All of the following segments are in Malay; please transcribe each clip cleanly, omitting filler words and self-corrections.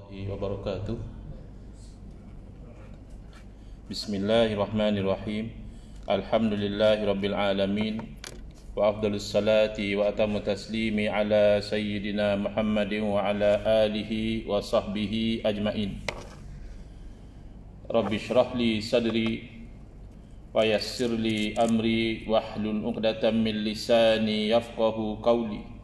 warahmatullahi wabarakatuh. Bismillahirrahmanirrahim. Alhamdulillahirabbil alamin. Wa afdhalus salati wa atammu taslimi ala sayyidina Muhammadin wa ala alihi wa sahbihi ajmain. Rabbi shrah li sadri wa yassir li amri wahlul 'uqdatam min lisani yafqahu qawli.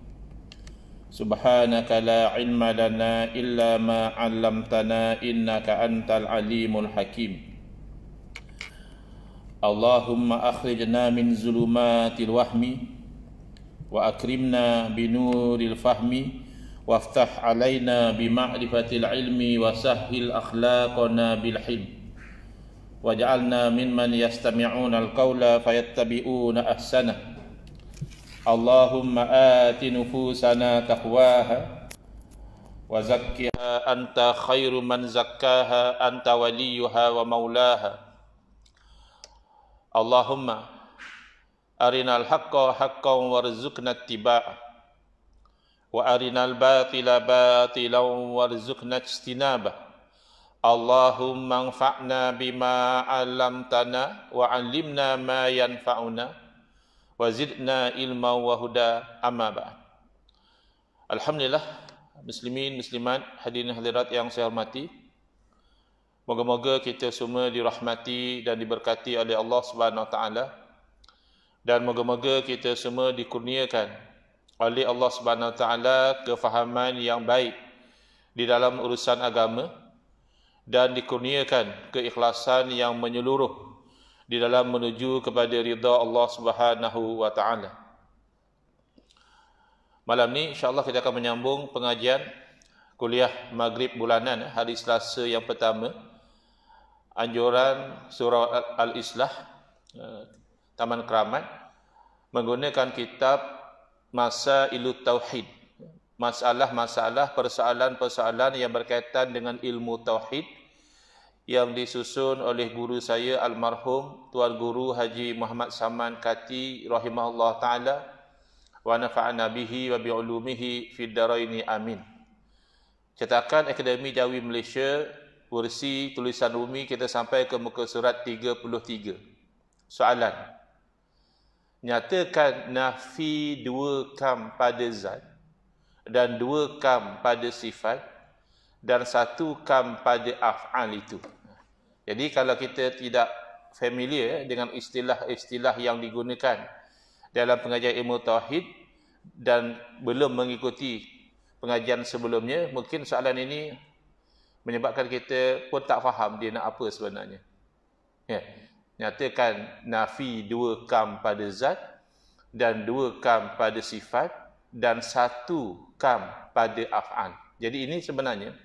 Subhanaka la ilma lana illa ma 'allamtana innaka antal alimul hakim. Allahumma akhrijna min zulumatil wahmi wa akrimna binuril fahmi waftah alaina bima'rifatil ilmi wa sahhil akhlaqana bil hilm waj'alna mimman yastami'una al-qawla fayattabi'una ahsanah. Allahumma ati nufusana taqwaha wa zakkiha anta khairu man zakkaha anta waliyuha wa maulaha. Allahumma arinal haqqa haqqan warzuqna ittiba'ah wa arinal batila batilan warzuqna ijtinabah. Allahumma anfa'na bima 'allamtana wa 'allimna ma yanfa'una wa zidna ilma wa huda, amma ba'd. Alhamdulillah, muslimin muslimat, hadirin hadirat yang saya hormati, moga-moga kita semua dirahmati dan diberkati oleh Allah Subhanahu wa taala, dan moga-moga kita semua dikurniakan oleh Allah Subhanahu wa taala kefahaman yang baik di dalam urusan agama dan dikurniakan keikhlasan yang menyeluruh di dalam menuju kepada ridha Allah Subhanahu wa taala. Malam ni insya-Allah kita akan menyambung pengajian kuliah Maghrib bulanan hari Selasa yang pertama, anjuran surah Al-Islah, Taman Keramat, menggunakan kitab Masailut Tauhid, masalah-masalah, persoalan-persoalan yang berkaitan dengan ilmu tauhid, yang disusun oleh guru saya almarhum Tuan Guru Haji Muhammad Saman Kati rahimahullah taala wa nafa'ana bihi wa bi'ulumihi fid dharaini amin. Cetakan Akademi Jawi Malaysia, versi tulisan Rumi, kita sampai ke muka surat 33. Soalan: nyatakan nafi dua kam pada zat dan dua kam pada sifat dan satu kam pada af'al itu. Jadi kalau kita tidak familiar dengan istilah-istilah yang digunakan dalam pengajian ilmu tauhid dan belum mengikuti pengajian sebelumnya, mungkin soalan ini menyebabkan kita pun tak faham dia nak apa sebenarnya. Ya. Nyatakan nafi dua kam pada zat dan dua kam pada sifat dan satu kam pada af'al. Jadi ini sebenarnya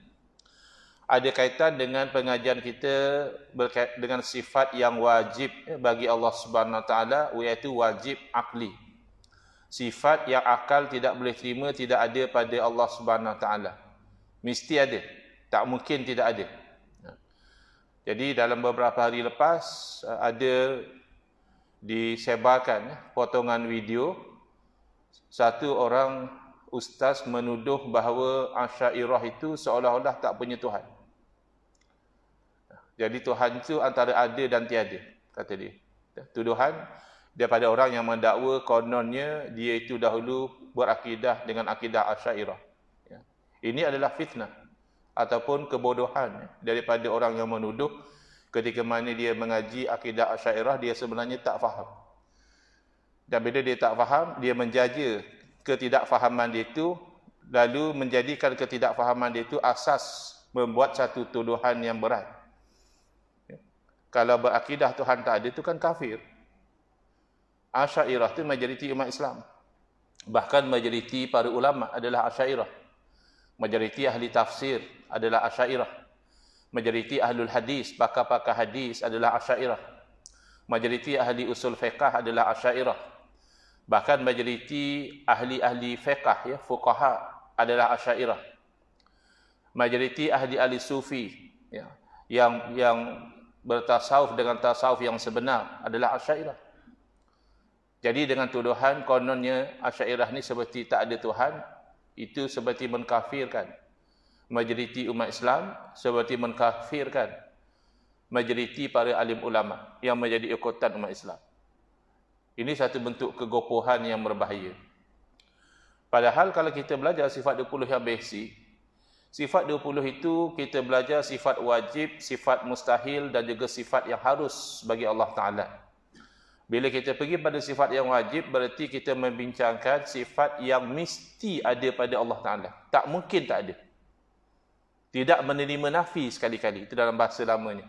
ada kaitan dengan pengajian kita berkait dengan sifat yang wajib bagi Allah Subhanahu Wa Taala, iaitu wajib akli. Sifat yang akal tidak boleh terima, tidak ada pada Allah Subhanahu Wa Taala. Mesti ada, tak mungkin tidak ada. Jadi dalam beberapa hari lepas ada disebarkan potongan video satu orang ustaz menuduh bahawa Asy'ariyah itu seolah-olah tak punya Tuhan. Jadi Tuhan itu antara ada dan tiada, kata dia. Tuduhan daripada orang yang mendakwa kononnya dia itu dahulu berakidah dengan akidah Asy'ariyah. Ya. Ini adalah fitnah ataupun kebodohan daripada orang yang menuduh ketika mana dia mengaji akidah Asy'ariyah, dia sebenarnya tak faham. Dan bila dia tak faham, dia menjaja ketidakfahaman dia itu, lalu menjadikan ketidakfahaman dia itu asas membuat satu tuduhan yang berat. Kalau berakidah Tuhan tak ada, itu kan kafir. Asy'ariyah itu majoriti umat Islam. Bahkan majoriti para ulama adalah Asy'ariyah. Majoriti ahli tafsir adalah Asy'ariyah. Majoriti ahlul hadis, pakar-pakar hadis adalah Asy'ariyah. Majoriti ahli usul fiqh adalah Asy'ariyah. Bahkan majoriti ahli-ahli fiqh, ya, fuqaha adalah Asy'ariyah. Majoriti ahli sufi, ya, yang bertasawuf dengan tasawuf yang sebenar adalah Asy'ariyah. Jadi dengan tuduhan kononnya Asy'ariyah ni seperti tak ada Tuhan, itu seperti mengkafirkan majoriti umat Islam seperti mengkafirkan majoriti para alim ulama yang menjadi ikutan umat Islam. Ini satu bentuk kegopohan yang berbahaya. Padahal kalau kita belajar sifat 20 yang basic, sifat 20 itu kita belajar sifat wajib, sifat mustahil dan juga sifat yang harus bagi Allah Ta'ala. Bila kita pergi pada sifat yang wajib, berarti kita membincangkan sifat yang mesti ada pada Allah Ta'ala. Tak mungkin tak ada. Tidak menerima nafi sekali-kali. Itu dalam bahasa lamanya.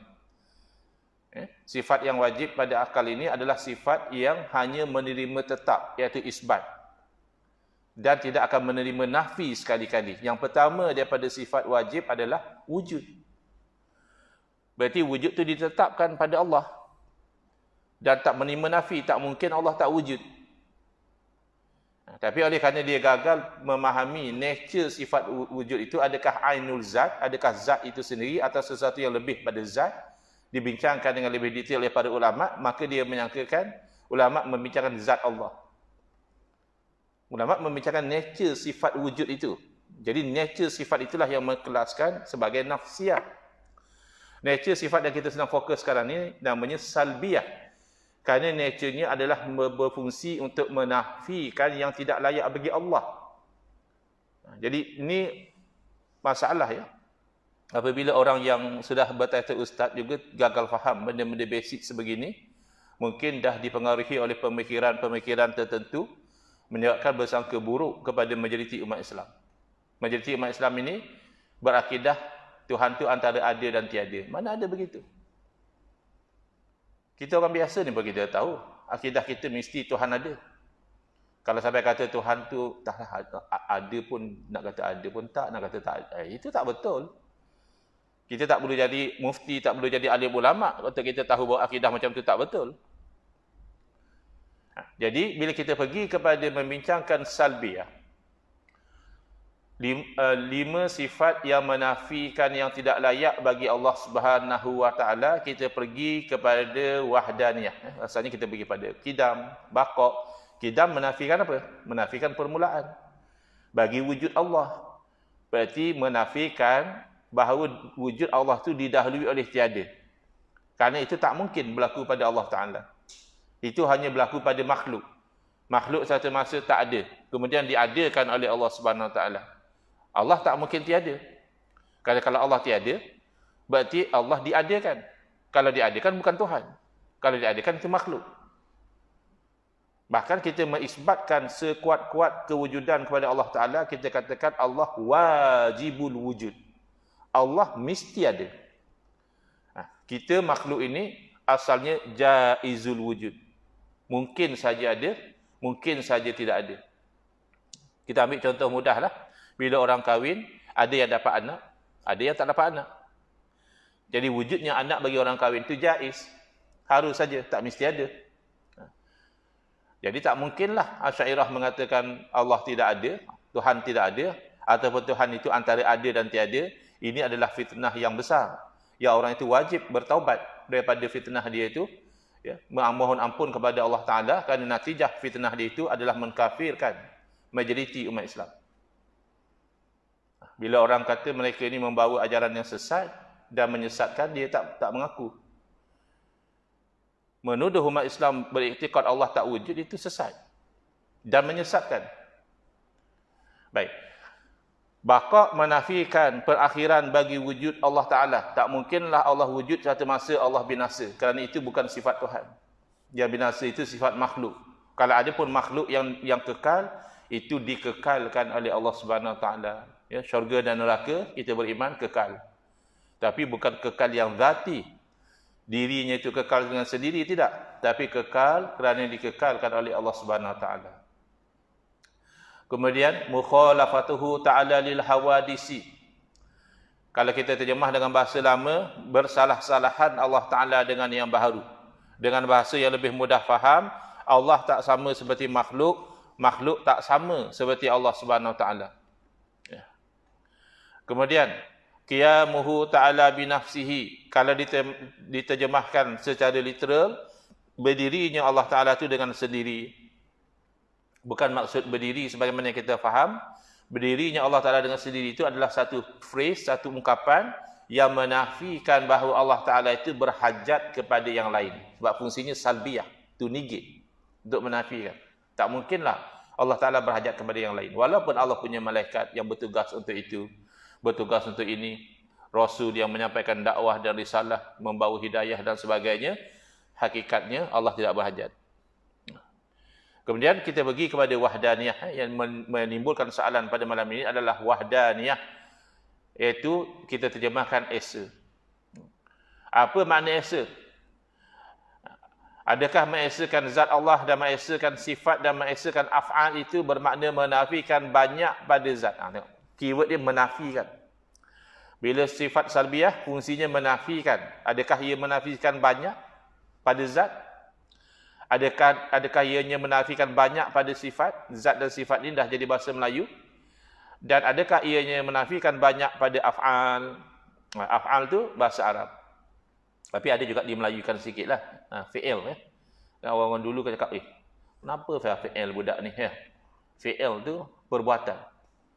Sifat yang wajib pada akal ini adalah sifat yang hanya menerima tetap, iaitu isbat. Dan tidak akan menerima nafi sekali-kali. Yang pertama daripada sifat wajib adalah wujud. Berarti wujud itu ditetapkan pada Allah. Dan tak menerima nafi, tak mungkin Allah tak wujud. Tapi oleh kerana dia gagal memahami nature sifat wujud itu, adakah ainul zat, adakah zat itu sendiri atau sesuatu yang lebih pada zat, dibincangkan dengan lebih detail oleh para ulama, maka dia menyangkakan ulama membincangkan zat Allah. Ulama membincangkan nature sifat wujud itu. Jadi nature sifat itulah yang mengelaskan sebagai nafsiyah. Nature sifat yang kita sedang fokus sekarang ni namanya salbiyah. Kerana nature-nya adalah berfungsi untuk menafikan yang tidak layak bagi Allah. Jadi ini masalah ya. Apabila orang yang sudah bertitle ustaz juga gagal faham benda-benda basic sebegini, mungkin dah dipengaruhi oleh pemikiran-pemikiran tertentu, menyebabkan bersangka buruk kepada majoriti umat Islam. Majoriti umat Islam ini berakidah Tuhan itu antara ada dan tiada. Mana ada begitu? Kita orang biasa ni pun kita tahu, akidah kita mesti Tuhan ada. Kalau sampai kata Tuhan tu tak ada pun, nak kata ada pun tak, nak kata tak ada, itu tak betul. Kita tak perlu jadi mufti, tak perlu jadi alim ulama untuk kita tahu bahawa akidah macam tu tak betul. Jadi bila kita pergi kepada membincangkan salbiyah, 5 sifat yang menafikan yang tidak layak bagi Allah Subhanahu wa taala, kita pergi kepada wahdaniyah. Asalnya kita pergi pada qidam, baqa. Qidam menafikan apa? Menafikan permulaan bagi wujud Allah. Berarti menafikan bahawa wujud Allah tu didahului oleh tiada. Kerana itu tak mungkin berlaku pada Allah Ta'ala. Itu hanya berlaku pada makhluk. Makhluk satu masa tak ada, kemudian diadakan oleh Allah Subhanahu Wa Taala. Allah tak mungkin tiada. Kerana kalau Allah tiada, berarti Allah diadakan. Kalau diadakan bukan Tuhan. Kalau diadakan itu makhluk. Bahkan kita mengisbatkan sekuat-kuat kewujudan kepada Allah Ta'ala, kita katakan Allah wajibul wujud. Allah mesti ada. Kita makhluk ini asalnya jaizul wujud. Mungkin saja ada, mungkin saja tidak ada. Kita ambil contoh mudahlah. Bila orang kahwin, ada yang dapat anak, ada yang tak dapat anak. Jadi wujudnya anak bagi orang kahwin itu jaiz. Harus saja, tak mesti ada. Jadi tak mungkinlah Asy'ariyah mengatakan Allah tidak ada, Tuhan tidak ada, ataupun Tuhan itu antara ada dan tiada. Ini adalah fitnah yang besar. Ya, orang itu wajib bertaubat daripada fitnah dia itu, ya, memohon ampun kepada Allah Ta'ala, kerana natijah fitnah dia itu adalah mengkafirkan majoriti umat Islam. Bila orang kata mereka ini membawa ajaran yang sesat dan menyesatkan, dia tak mengaku. Menuduh umat Islam beriktikad Allah tak wujud, itu sesat dan menyesatkan. Baik. Baqa menafikan perakhiran bagi wujud Allah Ta'ala. Tak mungkinlah Allah wujud satu masa Allah binasa. Kerana itu bukan sifat Tuhan. Yang binasa itu sifat makhluk. Kalau ada pun makhluk yang kekal, itu dikekalkan oleh Allah Subhanahu Wa Ta'ala. Ya, syurga dan neraka, kita beriman kekal. Tapi bukan kekal yang zati. Dirinya itu kekal dengan sendiri, tidak. Tapi kekal kerana dikekalkan oleh Allah Subhanahu Wa Ta'ala. Kemudian mukhalafatuhu ta'ala lil hawadisi. Kalau kita terjemah dengan bahasa lama, bersalah-salahan Allah Ta'ala dengan yang baharu. Dengan bahasa yang lebih mudah faham, Allah tak sama seperti makhluk, makhluk tak sama seperti Allah Subhanahu Wa Ta'ala. Ya. Kemudian qiyamuhu ta'ala binafsihi. Kalau diterjemahkan secara literal, berdirinya Allah Ta'ala itu dengan sendiri. Bukan maksud berdiri sebagaimana kita faham. Berdirinya Allah Ta'ala dengan sendiri itu adalah satu phrase, satu ungkapan yang menafikan bahawa Allah Ta'ala itu berhajat kepada yang lain. Sebab fungsinya salbiyah, to negate, untuk menafikan. Tak mungkinlah Allah Ta'ala berhajat kepada yang lain. Walaupun Allah punya malaikat yang bertugas untuk itu, bertugas untuk ini, Rasul yang menyampaikan dakwah dan risalah, membawa hidayah dan sebagainya, hakikatnya Allah tidak berhajat. Kemudian kita pergi kepada wahdaniyah, yang menimbulkan soalan pada malam ini adalah wahdaniyah, iaitu kita terjemahkan esa. Apa makna esa? Adakah mengesakan zat Allah dan mengesakan sifat dan mengesakan af'al itu bermakna menafikan banyak pada zat? Tengok, keyword dia menafikan. Bila sifat salbiyah, fungsinya menafikan. Adakah ia menafikan banyak pada zat? Adakah ianya menafikan banyak pada sifat? Zat dan sifat ini dah jadi bahasa Melayu. Dan adakah ianya menafikan banyak pada af'al? Af'al tu bahasa Arab. Tapi ada juga dimelayukan sikit lah. Fi'il. Orang-orang dulu kan cakap, kenapa fi'il budak ni? Fi'il tu perbuatan.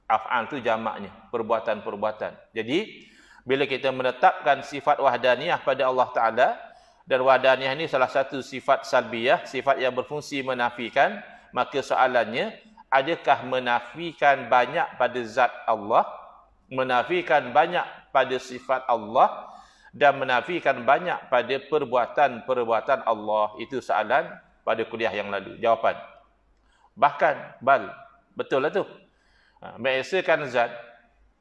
Af'al tu jamaknya. Perbuatan-perbuatan. Jadi, bila kita menetapkan sifat wahdaniyah pada Allah Ta'ala, dan wahdaniyah ni salah satu sifat salbiyah, sifat yang berfungsi menafikan, maka soalannya, adakah menafikan banyak pada zat Allah, menafikan banyak pada sifat Allah, dan menafikan banyak pada perbuatan-perbuatan Allah? Itu soalan pada kuliah yang lalu. Jawapan, bahkan, betul lah tu. Mengesakan zat,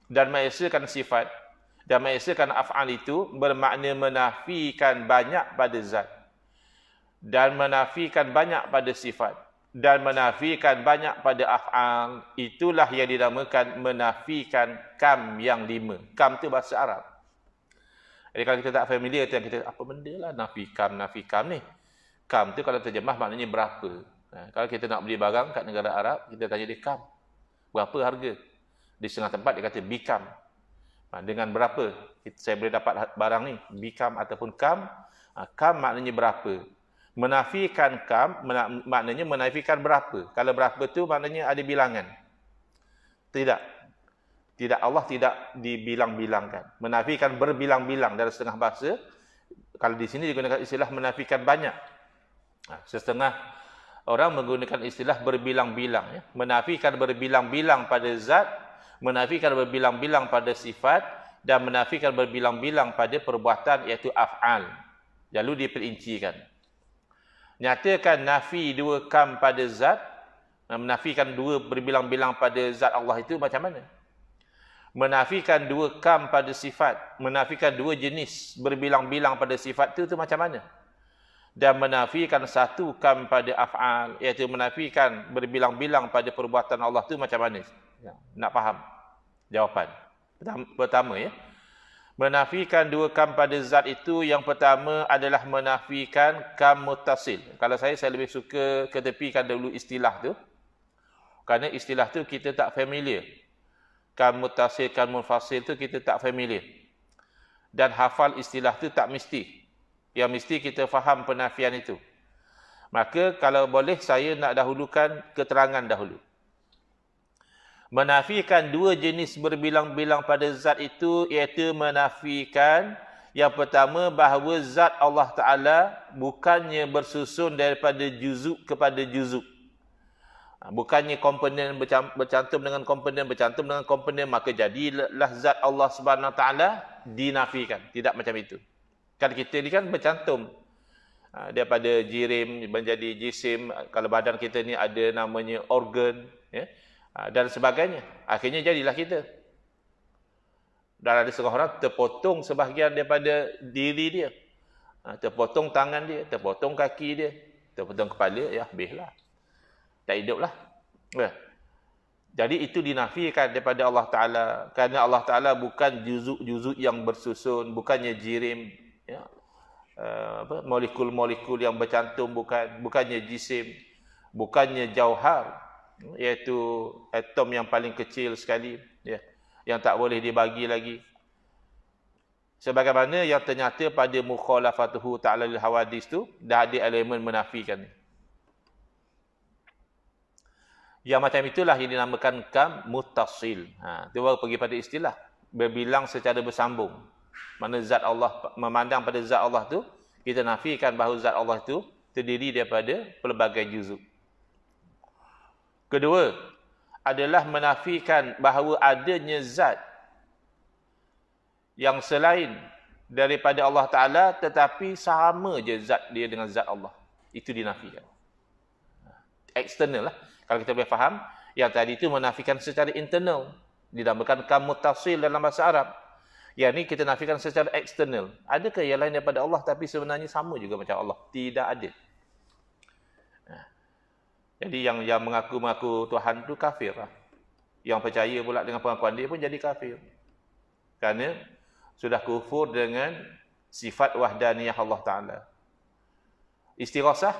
dan mengesakan sifat, dan mengesakan af'al itu bermakna menafikan banyak pada zat, dan menafikan banyak pada sifat, dan menafikan banyak pada af'al. Itulah yang dinamakan menafikan kam yang 5. Kam tu bahasa Arab. Jadi kalau kita tak familiar, kita apa benda lah nafi kam ni. Kam tu kalau terjemah maknanya berapa. Kalau kita nak beli barang kat negara Arab, kita tanya dia kam. Berapa harga? Di setengah tempat dia kata bikam. Dengan berapa saya boleh dapat barang ni? Bikam ataupun kam. Kam maknanya berapa. Menafikan kam maknanya menafikan berapa. Kalau berapa tu maknanya ada bilangan. Tidak. Allah tidak dibilang-bilangkan. Menafikan berbilang-bilang dalam setengah bahasa. Kalau di sini digunakan istilah menafikan banyak. Setengah orang menggunakan istilah berbilang-bilang. Menafikan berbilang-bilang pada zat, menafikan berbilang-bilang pada sifat, dan menafikan berbilang-bilang pada perbuatan, iaitu af'al. Lalu diperincikan. Nyatakan nafi 2 kam pada zat, menafikan 2 berbilang-bilang pada zat Allah itu macam mana? Menafikan 2 kam pada sifat, menafikan 2 jenis berbilang-bilang pada sifat itu macam mana? Dan menafikan 1 kam pada af'al, iaitu menafikan berbilang-bilang pada perbuatan Allah itu macam mana? Nak faham? Jawapan. Pertama ya. Menafikan 2 kam pada zat itu, yang pertama adalah menafikan kam muttasil. Kalau saya lebih suka ketepikan dulu istilah tu. Kerana istilah tu kita tak familiar. Kam muttasil, kam munfasil tu kita tak familiar. Dan hafal istilah tu tak mesti. Yang mesti kita faham penafian itu. Maka kalau boleh saya nak dahulukan keterangan dahulu. Menafikan 2 jenis berbilang-bilang pada zat itu, iaitu menafikan yang pertama bahawa zat Allah Ta'ala bukannya bersusun daripada juzuk kepada juzuk. Bukannya komponen bercantum dengan komponen, maka jadilah zat Allah Subhanahu Wa Ta'ala dinafikan. Tidak macam itu. Kan kita ni kan bercantum. Daripada jirim menjadi jisim. Kalau badan kita ni ada namanya organ. Ya, dan sebagainya. Akhirnya jadilah kita. Dan ada setengah orang terpotong sebahagian daripada diri dia. Terpotong tangan dia, terpotong kaki dia, terpotong kepala, ya habislah. Tak hidup lah. Jadi itu dinafikan daripada Allah Ta'ala. Kerana Allah Ta'ala bukan juzuk-juzuk yang bersusun, bukannya jirim, ya, molekul-molekul yang bercantum, bukannya jisim, bukannya jauhar, iaitu atom yang paling kecil sekali, ya, yang tak boleh dibagi lagi. Sebagaimana yang ternyata pada mukhalafatuhu ta'ala lil hawadis tu, dah ada elemen menafikan. Yang macam itulah yang dinamakan kam muttasil. Itu baru pergi pada istilah berbilang secara bersambung. Mana zat Allah, memandang pada zat Allah tu, kita nafikan bahawa zat Allah itu terdiri daripada pelbagai juzuk. Kedua, adalah menafikan bahawa adanya zat yang selain daripada Allah Ta'ala tetapi sama je zat dia dengan zat Allah. Itu dinafikan. Eksternal lah. Kalau kita boleh faham, yang tadi itu menafikan secara internal. Dinamakan kam muttasil dalam bahasa Arab. Yang ni kita nafikan secara eksternal. Adakah yang lain daripada Allah tapi sebenarnya sama juga macam Allah? Tidak ada. Jadi yang mengaku-mengaku Tuhan tu kafir lah. Yang percaya pula dengan pengakuan dia pun jadi kafir. Kerana sudah kufur dengan sifat wahdaniyah Allah Ta'ala. Istighasah,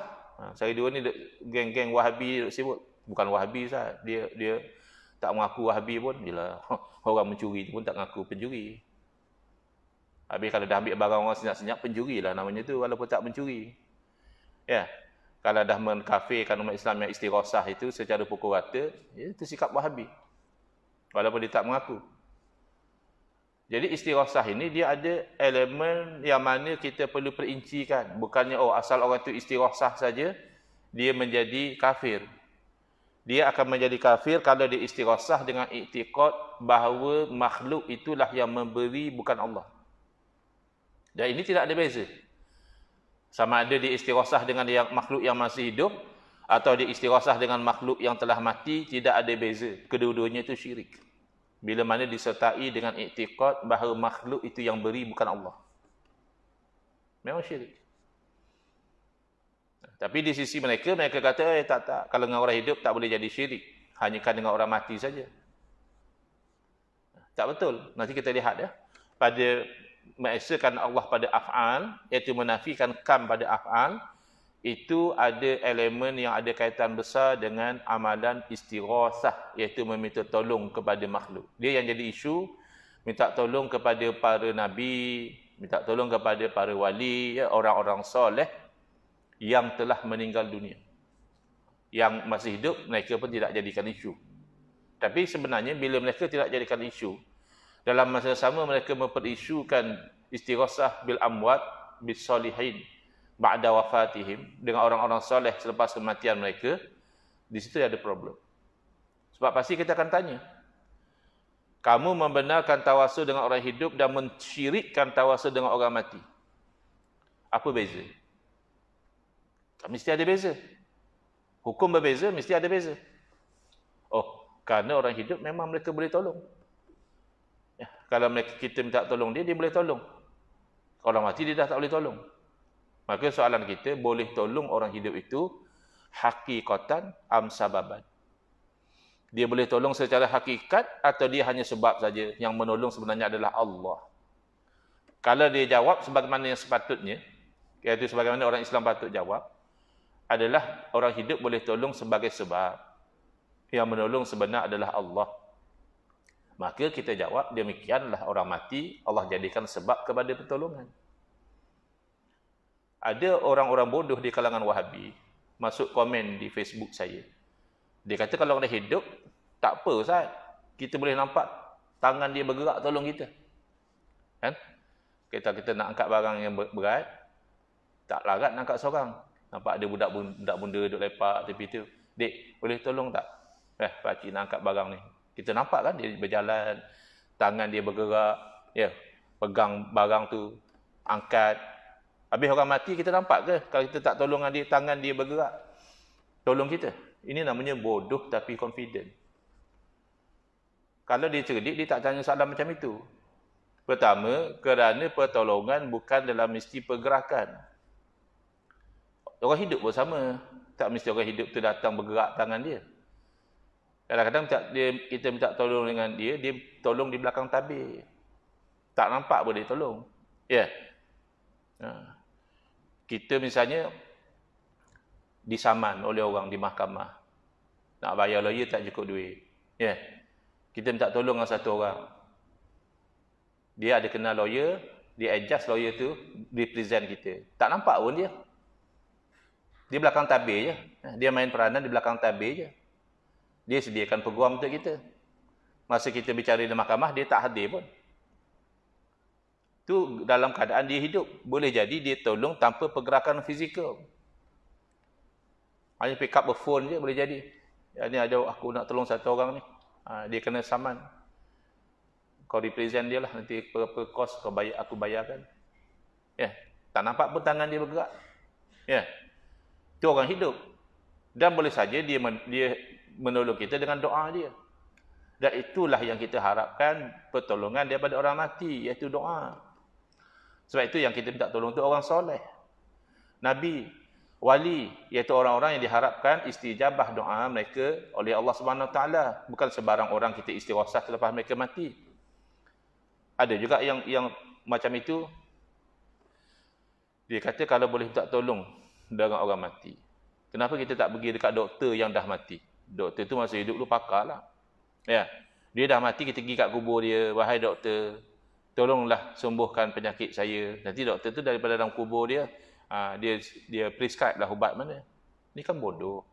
saya dua ni geng-geng Wahabi sebut. Bukan Wahabi sah. Dia tak mengaku Wahabi pun. Yelah, orang mencuri pun tak mengaku pencuri. Habis kalau dah ambil barang orang senyap-senyap, pencuri lah namanya tu walaupun tak mencuri. Ya. Kalau dah mengkafirkan umat Islam yang istighasah itu secara pukul rata, itu sikap Wahabi. Walaupun dia tak mengaku. Jadi istighasah ini dia ada elemen yang mana kita perlu perincikan. Bukannya asal orang itu istighasah saja, dia menjadi kafir. Dia akan menjadi kafir kalau dia istighasah dengan iktikad bahawa makhluk itulah yang memberi, bukan Allah. Dan ini tidak ada beza. Sama ada dia istighasah dengan makhluk yang masih hidup, atau dia istighasah dengan makhluk yang telah mati, tidak ada beza. Kedua-duanya itu syirik. Bila mana disertai dengan iktikad bahawa makhluk itu yang beri, bukan Allah. Memang syirik. Tapi di sisi mereka kata, tak. Kalau dengan orang hidup tak boleh jadi syirik. Hanya kan dengan orang mati saja. Tak betul. Nanti kita lihat ya. Pada mengesakan Allah pada af'al, iaitu menafikan kam pada af'al, itu ada elemen yang ada kaitan besar dengan amalan istighasah, iaitu meminta tolong kepada makhluk. Dia yang jadi isu, minta tolong kepada para nabi, minta tolong kepada para wali, ya, orang-orang soleh yang telah meninggal dunia. Yang masih hidup, mereka pun tidak jadikan isu. Tapi sebenarnya bila mereka tidak jadikan isu, dalam masa sama mereka memperisukan istighasah bil amwat bis solihin ba'da wafatihim, dengan orang-orang soleh selepas kematian mereka. Di situ ada problem. Sebab pasti kita akan tanya, kamu membenarkan tawasul dengan orang hidup dan mensyirikkan tawasul dengan orang mati. Apa beza? Mesti ada beza. Hukum berbeza, mesti ada beza. Kerana orang hidup memang mereka boleh tolong. Ya, kalau kita minta tolong dia boleh tolong. Orang mati dia dah tak boleh tolong. Maka soalan kita, boleh tolong orang hidup itu hakikatan am sababan? Dia boleh tolong secara hakikat atau dia hanya sebab saja? Yang menolong sebenarnya adalah Allah. Kalau dia jawab sebagaimana yang sepatutnya, iaitu sebagaimana orang Islam patut jawab, adalah orang hidup boleh tolong sebagai sebab. Yang menolong sebenar adalah Allah. Maka kita jawab, demikianlah orang mati Allah jadikan sebab kepada pertolongan. Ada orang-orang bodoh di kalangan Wahabi masuk komen di Facebook saya. Dia kata kalau orang hidup, tak apa Ustaz, kita boleh nampak tangan dia bergerak tolong kita. Kan? Kita nak angkat barang yang berat, tak larat nak angkat seorang. Nampak ada budak bunda duduk lepak tepi tu. Dek, boleh tolong tak? Pakcik nak angkat barang ni. Kita nampak kan dia berjalan, tangan dia bergerak, ya, pegang barang tu, angkat. Habis orang mati kita nampak ke? Kalau kita tak tolong dia, tangan dia bergerak, tolong kita. Ini namanya bodoh tapi confident. Kalau dia cerdik, dia tak tanya soalan macam itu. Pertama, kerana pertolongan bukan dalam mesti pergerakan. Orang hidup pun sama. Tak mesti orang hidup tu datang bergerak tangan dia. Kadang-kadang kita minta tolong dengan dia tolong di belakang tabir. Tak nampak pun dia tolong. Ya. Kita misalnya disaman oleh orang di mahkamah. Nak bayar lawyer tak cukup duit. Ya. Kita minta tolong dengan satu orang. Dia ada kenal lawyer, dia adjust lawyer tu, represent kita. Tak nampak pun dia. Di belakang tabir je. Dia main peranan di belakang tabir je. Dia sediakan peguam untuk kita. Masa kita bicara di mahkamah, dia tak hadir pun. Tu dalam keadaan dia hidup. Boleh jadi dia tolong tanpa pergerakan fizikal. Hanya pick up a phone je boleh jadi. Ya, ni ada aku nak tolong satu orang ni. Dia kena saman. Kau represent dia lah. Nanti berapa kos kau bayar, aku bayarkan. Ya, tak nampak pun tangan dia bergerak. Ya, itu orang hidup. Dan boleh saja dia menolong kita dengan doa dia. Dan itulah yang kita harapkan pertolongan daripada orang mati, iaitu doa. Sebab itu yang kita minta tolong tu orang soleh. Nabi, wali, iaitu orang-orang yang diharapkan istijabah doa mereka oleh Allah Subhanahu Wa Taala. Bukan sebarang orang kita istighosah selepas mereka mati. Ada juga yang macam itu. Dia kata kalau boleh minta tolong dengan orang mati. Kenapa kita tak pergi dekat doktor yang dah mati? Doktor tu masa hidup dulu pakar lah. Ya, dia dah mati, kita pergi kat kubur dia. Wahai doktor, tolonglah sembuhkan penyakit saya. Nanti doktor tu daripada dalam kubur dia, dia prescribe lah ubat mana. Ini kan bodoh.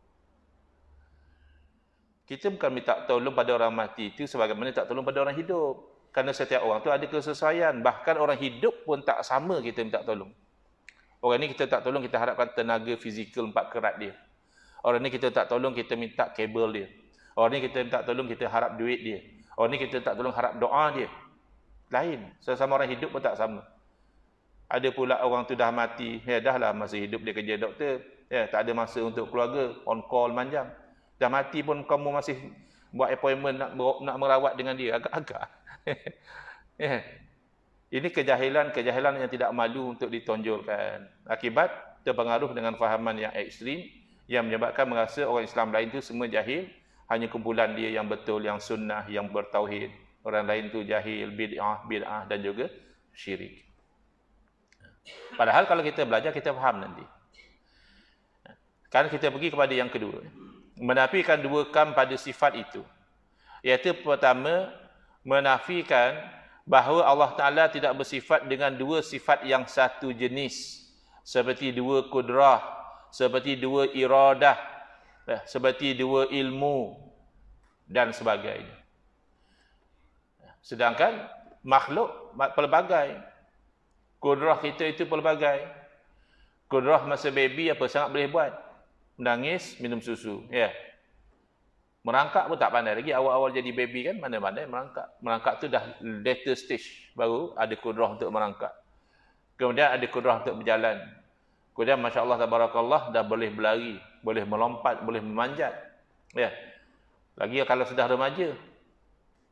Kita bukan minta tolong pada orang mati itu sebagaimana tak tolong pada orang hidup. Kerana setiap orang tu ada kesesuaian. Bahkan orang hidup pun tak sama kita minta tolong. Orang ni kita tak tolong, kita harapkan tenaga fizikal 4 kerat dia. Orang ni kita tak tolong, kita minta kabel dia. Orang ni kita minta tolong, kita harap duit dia. Orang ni kita tak tolong, harap doa dia. Lain. Sesama orang hidup pun tak sama. Ada pula orang tu dah mati. Ya dah lah masa hidup dia kerja doktor. Ya, tak ada masa untuk keluarga. On call manjang. Dah mati pun kamu masih buat appointment nak merawat dengan dia. Agak-agak. Ya. Ini kejahilan yang tidak malu untuk ditonjolkan. Akibat terpengaruh dengan fahaman yang ekstrim yang menyebabkan merasa orang Islam lain itu semua jahil. Hanya kumpulan dia yang betul, yang sunnah, yang bertauhid. Orang lain tu jahil, bid'ah dan juga syirik. Padahal kalau kita belajar, kita faham nanti. Kan kita pergi kepada yang kedua. Menafikan 2 kam pada sifat itu. Iaitu pertama, menafikan bahawa Allah Ta'ala tidak bersifat dengan 2 sifat yang satu jenis. Seperti 2 kudrah, seperti 2 iradah, seperti 2 ilmu, dan sebagainya. Sedangkan makhluk pelbagai. Kudrah kita itu pelbagai. Kudrah masa baby apa sangat boleh buat? Menangis, minum susu. Ya. Merangkak pun tak pandai lagi. Awal-awal jadi baby kan, mana pandai merangkak. Merangkak tu dah later stage. Baru ada kudrah untuk merangkak. Kemudian ada kudrah untuk berjalan. Kemudian Masya Allah, Tabarakallah, dah boleh berlari. Boleh melompat, boleh memanjat. Ya. Lagi kalau sudah remaja.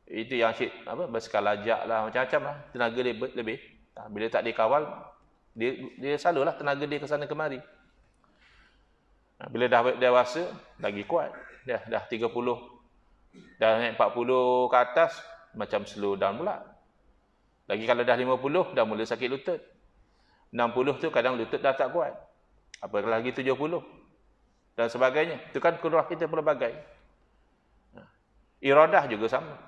Itu yang bersekal lajak lah, macam-macam lah. Tenaga dia lebih. Bila tak dikawal, dia salurlah tenaga dia ke sana kemari. Bila dah dewasa, lagi kuat. Dah 30. Dah naik 40 ke atas, macam slow down pula. Lagi kalau dah 50, dah mula sakit lutut. 60 tu kadang lutut dah tak kuat. Apalagi lagi 70. Dan sebagainya. Itu kan kudrah kita pelbagai. Iradah juga sama.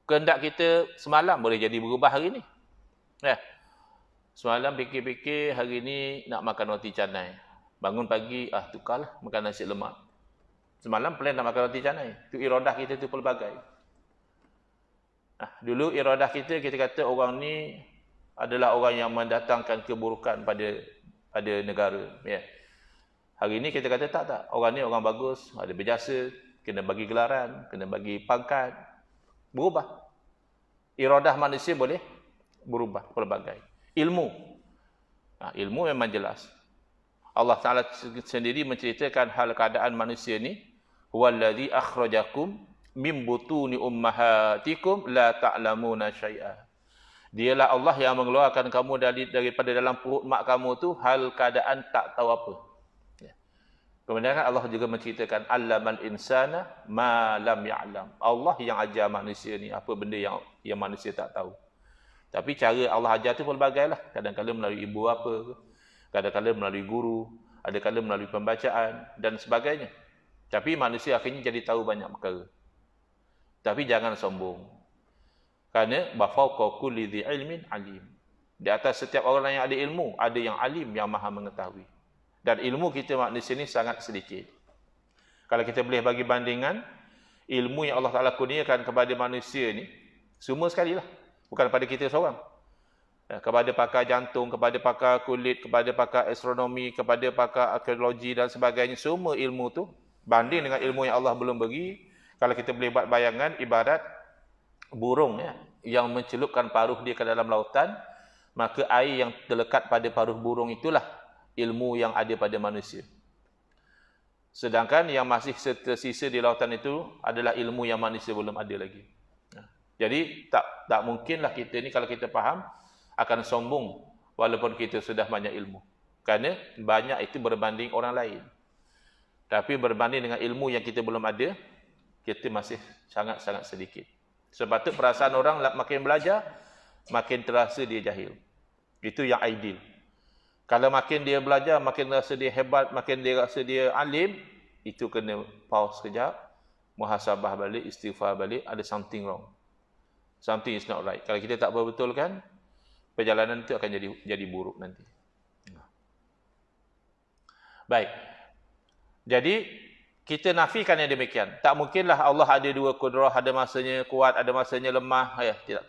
Kehendak kita semalam boleh jadi berubah hari ni. Semalam fikir-fikir hari ni nak makan roti canai. Bangun pagi, tukarlah makan nasi lemak. Semalam plan nak makan roti canai. Itu iradah kita tu pelbagai. Dulu iradah kita kata orang ni adalah orang yang mendatangkan keburukan pada negara. Ya. Hari ni kita kata tak. Orang ni orang bagus, ada berjasa, kena bagi gelaran, kena bagi pangkat. Berubah. Iradah manusia boleh berubah pelbagai. Ilmu. Ilmu memang jelas. Allah Ta'ala sendiri menceritakan hal keadaan manusia ni. Huwallazi akhrajakum min butuni ummahatikum la ta'lamuna syai'a. Dialah Allah yang mengeluarkan kamu daripada dalam perut mak kamu tu hal keadaan tak tahu apa. Kemudian Allah juga menceritakan allamal insana ma lam ya'lam. Allah yang ajar manusia ni apa benda yang manusia tak tahu. Tapi cara Allah ajar tu pelbagailah. Kadang-kadang melalui ibu bapa, kadang-kadang melalui guru, ada-kadang melalui pembacaan dan sebagainya. Tapi manusia akhirnya jadi tahu banyak perkara. Tapi jangan sombong. Kerana fawqa kulli dhi ilmin alim. Di atas setiap orang yang ada ilmu, ada yang alim yang maha mengetahui. Dan ilmu kita manusia ni sangat sedikit. Kalau kita boleh bagi bandingan, ilmu yang Allah Ta'ala kurniakan kepada manusia ni, semua sekali lah. Bukan pada kita seorang. Kepada pakar jantung, kepada pakar kulit, kepada pakar astronomi, kepada pakar arkeologi dan sebagainya. Semua ilmu tu, banding dengan ilmu yang Allah belum bagi, kalau kita boleh buat bayangan, ibarat burung ya, yang mencelupkan paruh dia ke dalam lautan, maka air yang terlekat pada paruh burung itulah ilmu yang ada pada manusia. Sedangkan yang masih tersisa di lautan itu adalah ilmu yang manusia belum ada lagi. Jadi tak mungkinlah kita ni kalau kita faham akan sombong walaupun kita sudah banyak ilmu. Kerana banyak itu berbanding orang lain. Tapi berbanding dengan ilmu yang kita belum ada, kita masih sangat-sangat sedikit. Sebab tu perasaan orang makin belajar, makin terasa dia jahil. Itu yang ideal. Kalau makin dia belajar, makin rasa dia hebat, makin dia rasa dia alim, itu kena pause sekejap, muhasabah balik, istighfar balik, ada something wrong. Something is not right. Kalau kita tak berbetulkan, perjalanan itu akan jadi buruk nanti. Baik. Jadi, kita nafikan yang demikian. Tak mungkinlah Allah ada dua kudrah, ada masanya kuat, ada masanya lemah.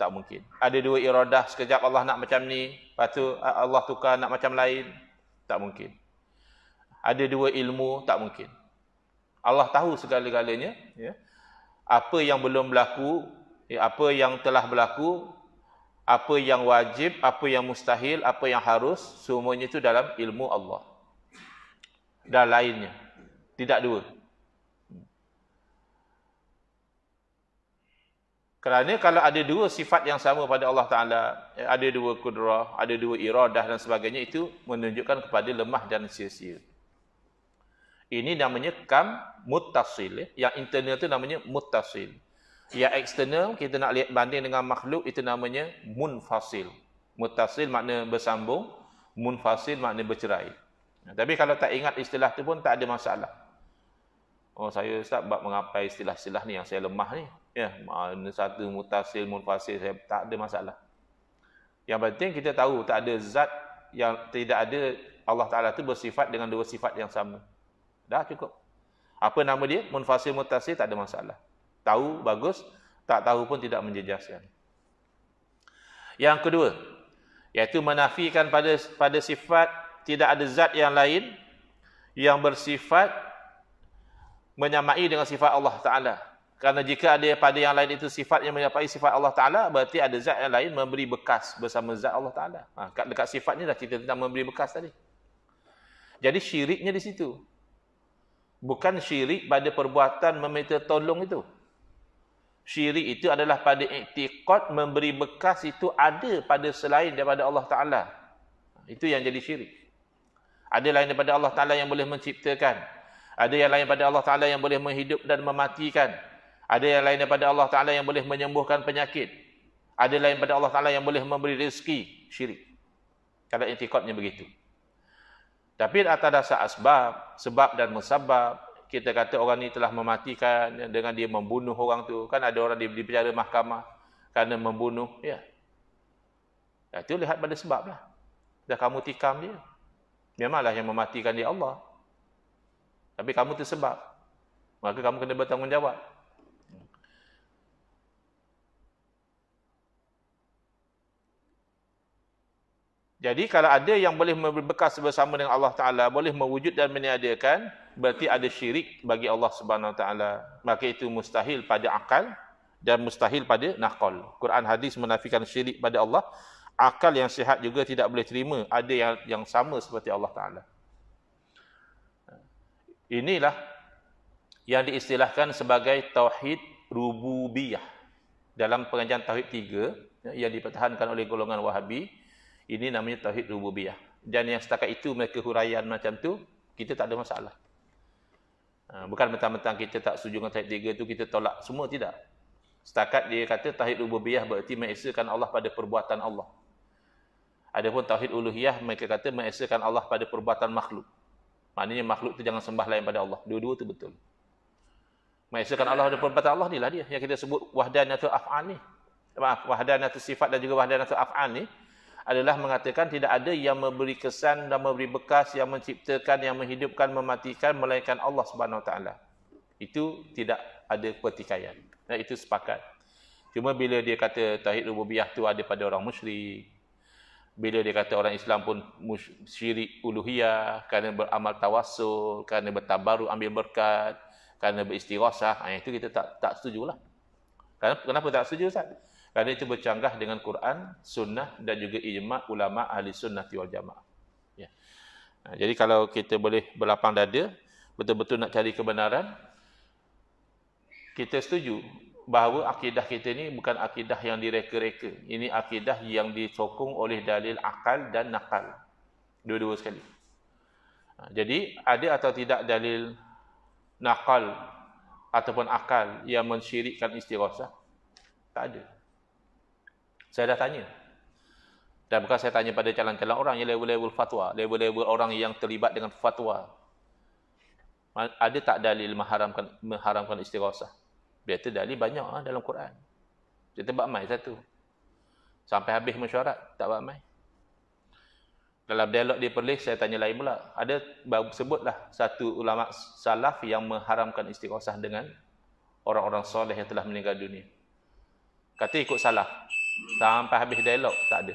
Tak mungkin. Ada dua iradah, sekejap Allah nak macam ni, lepas tu Allah tukar nak macam lain. Tak mungkin. Ada dua ilmu, tak mungkin. Allah tahu segala-galanya. Ya. Apa yang belum berlaku, apa yang telah berlaku, apa yang wajib, apa yang mustahil, apa yang harus, semuanya itu dalam ilmu Allah. Dan lainnya. Tidak dua. Kerana kalau ada dua sifat yang sama pada Allah Ta'ala, ada dua kudrah, ada dua iradah dan sebagainya, itu menunjukkan kepada lemah dan sia-sia. Ini namanya kam muttasil. Yang internal itu namanya muttasil. Yang eksternal, kita nak lihat banding dengan makhluk, itu namanya munfasil. Muttasil makna bersambung, munfasil makna bercerai. Tapi kalau tak ingat istilah itu pun tak ada masalah. Oh, saya Ustaz bab mengapai istilah-istilah ni yang saya lemah ni. Ya, mana satu mutasil, munfasil, saya tak ada masalah. Yang penting kita tahu tak ada zat yang tidak ada, Allah Ta'ala tu bersifat dengan dua sifat yang sama. Dah cukup. Apa nama dia? Munfasil, mutasil, tak ada masalah. Tahu, bagus. Tak tahu pun tidak menjejaskan. Yang kedua, iaitu menafikan pada sifat, tidak ada zat yang lain yang bersifat menyamai dengan sifat Allah Ta'ala. Kerana jika ada pada yang lain itu sifat yang menyerupai sifat Allah Ta'ala, berarti ada zat yang lain memberi bekas bersama zat Allah Ta'ala. Dekat sifat ni dah cerita tentang memberi bekas tadi. Jadi syiriknya di situ. Bukan syirik pada perbuatan meminta tolong itu. Syirik itu adalah pada iktiqad memberi bekas itu ada pada selain daripada Allah Ta'ala. Itu yang jadi syirik. Ada lain daripada Allah Ta'ala yang boleh menciptakan. Ada yang lain daripada Allah Ta'ala yang boleh menghidup dan mematikan. Ada yang lain daripada Allah Ta'ala yang boleh menyembuhkan penyakit. Ada lain daripada Allah Ta'ala yang boleh memberi rezeki. Syirik. Kalau i'tiqadnya begitu. Tapi atas dasar asbab, sebab dan musabab, kita kata orang ni telah mematikan dengan dia membunuh orang tu. Kan ada orang di penjara mahkamah kerana membunuh. Ya. Itu lihat pada sebab lah. Dah kamu tikam dia. Memanglah yang mematikan dia Allah. Tapi kamu tersebab. Maka kamu kena bertanggungjawab. Jadi kalau ada yang boleh memberi bekas bersama dengan Allah Ta'ala, boleh mewujud dan meniadakan, berarti ada syirik bagi Allah Subhanahu Wa Ta'ala. Maka itu mustahil pada akal dan mustahil pada naqal. Quran hadis menafikan syirik pada Allah. Akal yang sihat juga tidak boleh terima ada yang sama seperti Allah Ta'ala. Inilah yang diistilahkan sebagai tauhid rububiyah. Dalam pengajian tauhid 3 yang dipertahankan oleh golongan Wahabi, ini namanya tauhid rububiyah. Dan yang setakat itu mereka huraian macam tu, kita tak ada masalah. Bukan mentang-mentang kita tak setuju dengan tauhid 3 tu kita tolak semua, tidak. Setakat dia kata tauhid rububiyah berarti mengesakan Allah pada perbuatan Allah. Adapun tauhid uluhiyah mereka kata mengesakan Allah pada perbuatan makhluk. Maknanya makhluk tu jangan sembah lain pada Allah. Dua-dua tu betul. Mengesakan Allah pada perbuatan Allah inilah dia yang kita sebut wahdaniyatul af'al ni. Maaf, wahdaniyatul sifat dan juga wahdaniyatul af'al ni adalah mengatakan tidak ada yang memberi kesan dan memberi bekas, yang menciptakan, yang menghidupkan, mematikan melainkan Allah Subhanahu Wa Taala. Itu tidak ada pertikaian. Dan itu sepakat. Cuma bila dia kata tauhid rububiyah tu ada pada orang musyrik, bila dia kata orang Islam pun syirik uluhiyah, kerana beramal tawassul, kerana bertabaruk ambil berkat, kerana beristighasah, itu kita tak setujulah. Kenapa tak setuju, Ustaz? Kerana itu bercanggah dengan Quran, sunnah dan juga ijma' ulama ahli sunnati wal jamaah. Ya. Jadi kalau kita boleh berlapang dada, betul-betul nak cari kebenaran, kita setuju bahawa akidah kita ni bukan akidah yang direka-reka. Ini akidah yang disokong oleh dalil akal dan nakal. Dua-dua sekali. Jadi, ada atau tidak dalil nakal ataupun akal yang mensyirikkan istighasah? Tak ada. Saya dah tanya. Dan bukan saya tanya pada calon-calon orang yang level-level fatwa, level-level orang yang terlibat dengan fatwa. Ada tak dalil mengharamkan istighasah? Biasa dalil banyak dalam Quran. Kita buat mai satu. Sampai habis mesyuarat, tak buat mai. Dalam dialog di Perlis, saya tanya lain pula. Ada sebutlah satu ulama salaf yang mengharamkan istighasah dengan orang-orang soleh yang telah meninggal dunia. Kata ikut salaf. Sampai habis dialog, tak ada.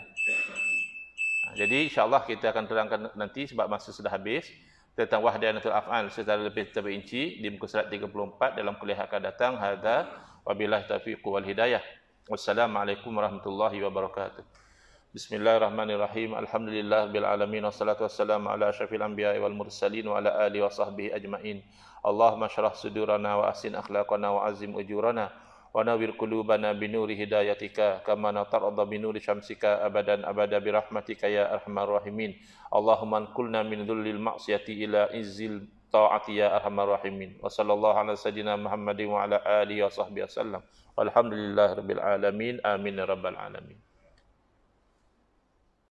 Jadi insyaAllah kita akan terangkan nanti sebab masa sudah habis tentang wahdaniyatul af'al secara lebih terperinci di muka surat 34 dalam kuliah akan datang. Hadza wabillahi taufiq wal hidayah. Wassalamualaikum warahmatullahi wabarakatuh. Bismillahirrahmanirrahim. Alhamdulillahirabbil alamin wassalatu wassalamu ala asyrafil anbiya'i wal mursalin wa ala alihi wa sahbihi ajmain. Allahumma shrah sudurana wa ahsin akhlaqana wa azim ujurana wa nawwir qulubana binuri hidayatika kama natarda binuri syamsika abadan abada birahmatika ya arhamar rahimin. Allahumma anqulna min dhullil ma'siyati ila izzil ta'ati ya arhamar rahimin. Wa sallallahu ala sayyidina Muhammadin wa ala alihi wa sahbihi wasallam. Walhamdulillahirabbil alamin. Amin ya rabbal alamin.